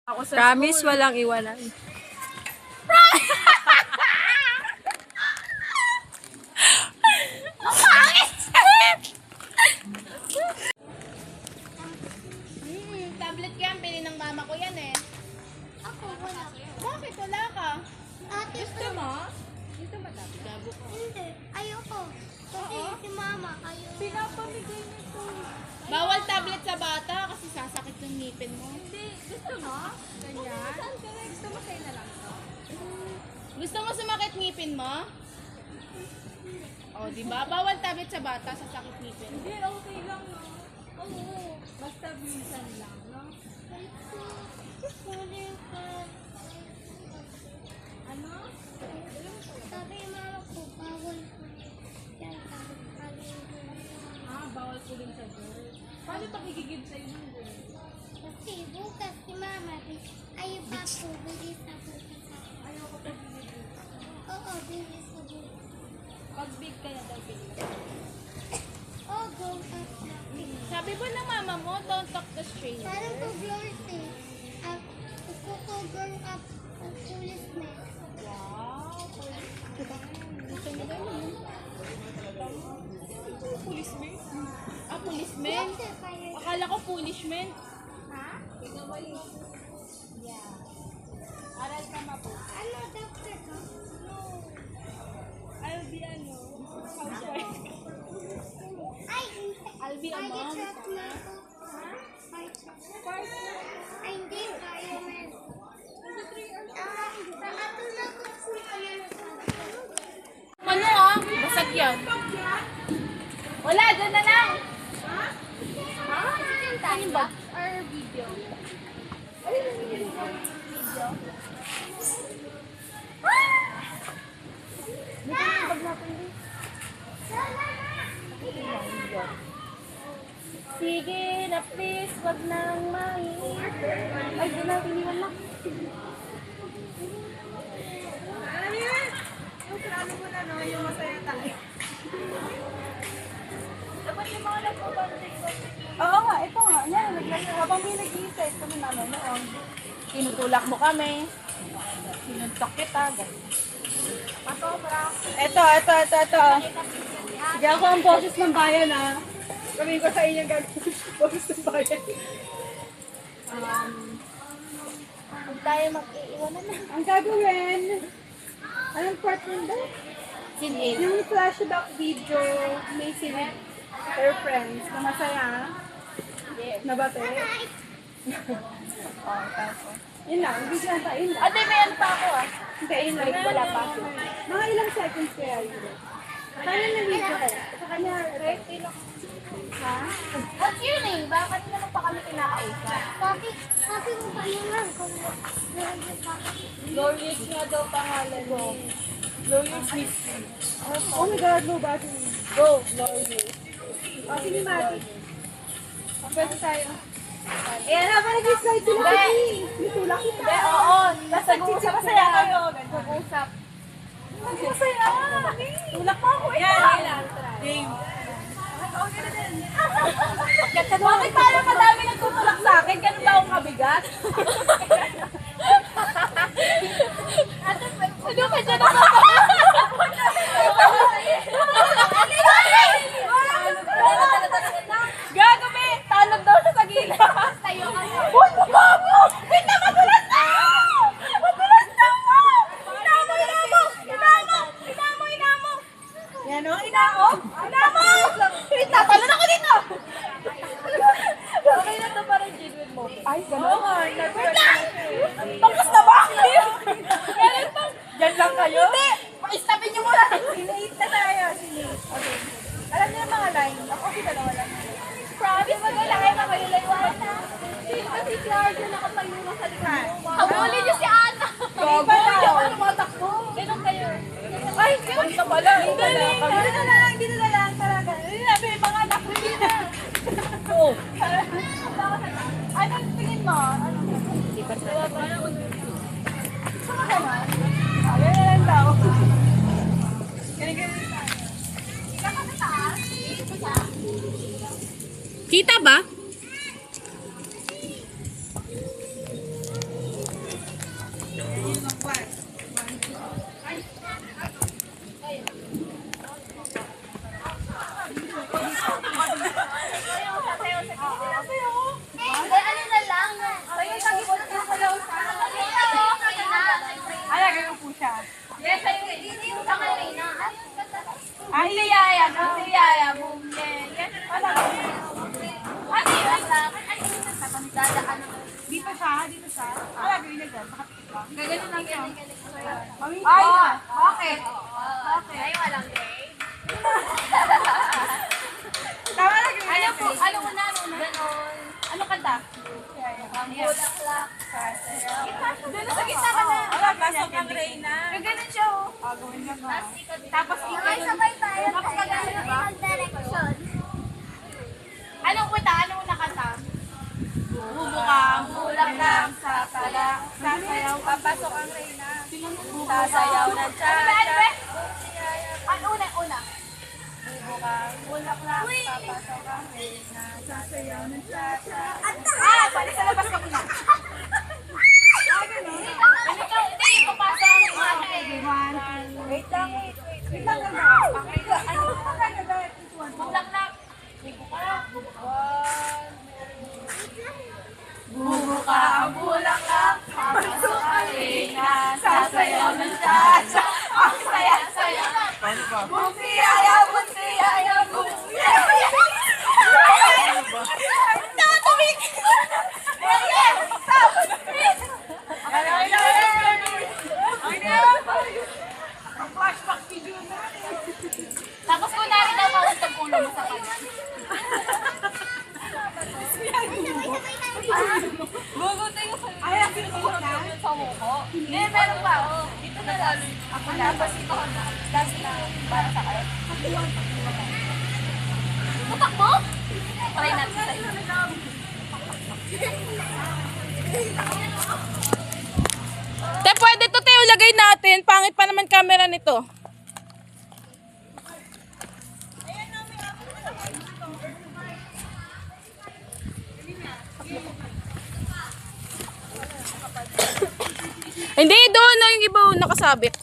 Ako sa Promise, school. walang iwanan. Tablet yan, pili ng mama ko yan eh. Ako, wala. Bakit wala ka? Ate, Gusto mo? Gusto mo tablet? Gabo ko. hindi. Ayoko. Kasi si mama, ayaw. Pinapamigay nito. Bawal tablet sa bata kasi sasakit yung ngipin mo. Hindi. Gusto mo? Ganyan? Saan ka na? Gusto mo kayo na lang to? Gusto mo sumakit ngipin mo? O, di ba? Bawal tablet sa bata, sasakit ngipin. Hindi, okay lang no. Oo. Basta minsan lang, no? Sorry ka. Ano? Sabi yung mama ko, bawal ko. Yan, sabi ko. Bawal ko din sa girl. Paano pakikigib sa'yo ng girl? Kasi bukas si mama, ayaw pa po, bilis na bukas ako. Ayaw ko pa binigay. Oo, bilis na bukas. Pag big ka na daw binigay. Oh, go up na. Sabi ba ng mama mo, don't talk to strangers? Parang ko-glows eh. Kuko-girl up ang policeman. Wow! Gusto mo daw yun? Policeman? Policeman? Kasi kaya. Akala ko punishment. Ha? Yeah. Aral ka mabuti. Ano, doctor ka? No. I'll be ano? Housewife. Ay, hindi. I'll be a Ay, mom. truck na ako. Ha? Ay, truck. Ay, hindi. Fireman. Nakatulog ko po. Ano ah? Basag yan. Wala, dyan na lang. Ha? Ano ba? Or video? Sige na please, wag nang mainit. Ay, di na, iniwan na. Ano mo na, no? Yung masaya tayo. Dapat yung mga nagpapanding. Oo nga, ito nga. Yan, habang may nag-iisa, ito mo naman noon. Tinutulak mo kami. Sinuntok kita. Ito. Sige ako ang boses ng bayan ah. Kami ko sa inyo gagawin boses ng bayan. Huwag tayo mag-iiwanan na. Ang gagawin, anong part nun daw? Yung flashback video, may with her friends na masaya. Nabate. Yun lang, bigyan tayo. Yun lang. Ate, may ano pa ako ah. Hindi, yun lang. Wala pa. Mga ilang seconds kaya yun. Kaya na video ko. Sa kanya, right? Ha? What's your name? Bakit naman pa kami kinakausap? Sabi mo ba naman kung nandun pa? Glorious nga daw pangalan mo. Glorious Mystery. Oh my God, no ba? Go, Glorious. O, sige, Mati. Pwede tayo. Ayan na, parang nag-slide sila kasi. Nitulak kita. Hindi, oo. Basta Nag-chit-chat masaya sila. kayo. Nag-uusap. Masaya. Tulak mo ako. Yan. Game. Bakit parang madami nagtutulak sa akin? Ganun ba akong mabigat? Ano ka dyan ako? Gago, be! Tanong daw siya sa gila. Tayo ka na. Uy, mukha mo! Wait na, magulat na! Magulat na mo! Inamo! Yan o, inao. Inamo! Wait na, talon ako dito! Okay na to, parang genuine mo. Ay, gano'n. Wait na! Tapos na ba? Ganun pa. Diyan lang kayo? Hindi! Istapin niyo muna. Sinate na tayo. Sinate. Okay. Alam niyo yung mga line. Ako si dalawa lang. Promise, mag-alakay na kayo layuan na. Sino kasi si Arjo nakatayo na sa likod mo? Habulin niyo si Ana! Gogo! Hindi ako tumatakbo. Ganun kayo. Ay, ganun ka pala. Dito na lang. Talaga. Sabi, mga anak ko din na. Oo. Anong tingin mo? Hindi pa sa Saka ka na. Ayan na lang daw. Ganun. Kita ba? Ay, si Yaya, si Yaya, bumye. Wala. Ano yun? Ay, dadaan. Dito siya. Wala, gawin na dyan. Nakatikip lang. Gagaling lang siya. Ay, bakit? Ay, walang grade. Tama na gawin. Ano po? Ano muna? Ganon. Ano kanta? Ang bulaklak. Doon sa gitna ka na. Wala, pasok ang Reyna. Gagaling siya, oh. Gawin na ba? Tapos ikaw. Okay, sabay tayo. Direction. Anong kwenta? Anong nakanta? Bubukang bulaklak sa tala. Sasayaw. Papasok ang Reyna. Sasayaw ng cha-cha. Ano una? Bubukang bulaklak. Papasok ang Reyna. Sasayaw ng cha-cha. Pwede sa labas ka muna. Hindi, papasok ang Reyna. Wait lang. Wait lang. Ano ba ka? Bulaklak. Bubuka ang bulaklak, papasok ang Reyna, sasayaw ng cha-cha, ang saya-saya. Bunti ayaw, bunti ayaw, bunti ayaw. Tatumik! Flashback video na. Tapos kunwari daw mauntog ulo mo sa kanya. Gugutin ko sa'yo. Ay, ang pinutok na? Sa muko. Hindi, meron pa. Dito na lang. Ako na. Tapos ito na. Last na. Para sa kayo. Putak mo? Try natin sa'yo. Te, pwede to, te, ulagay natin. Pangit pa naman camera nito. Hindi, doon na yung iba nakasabit.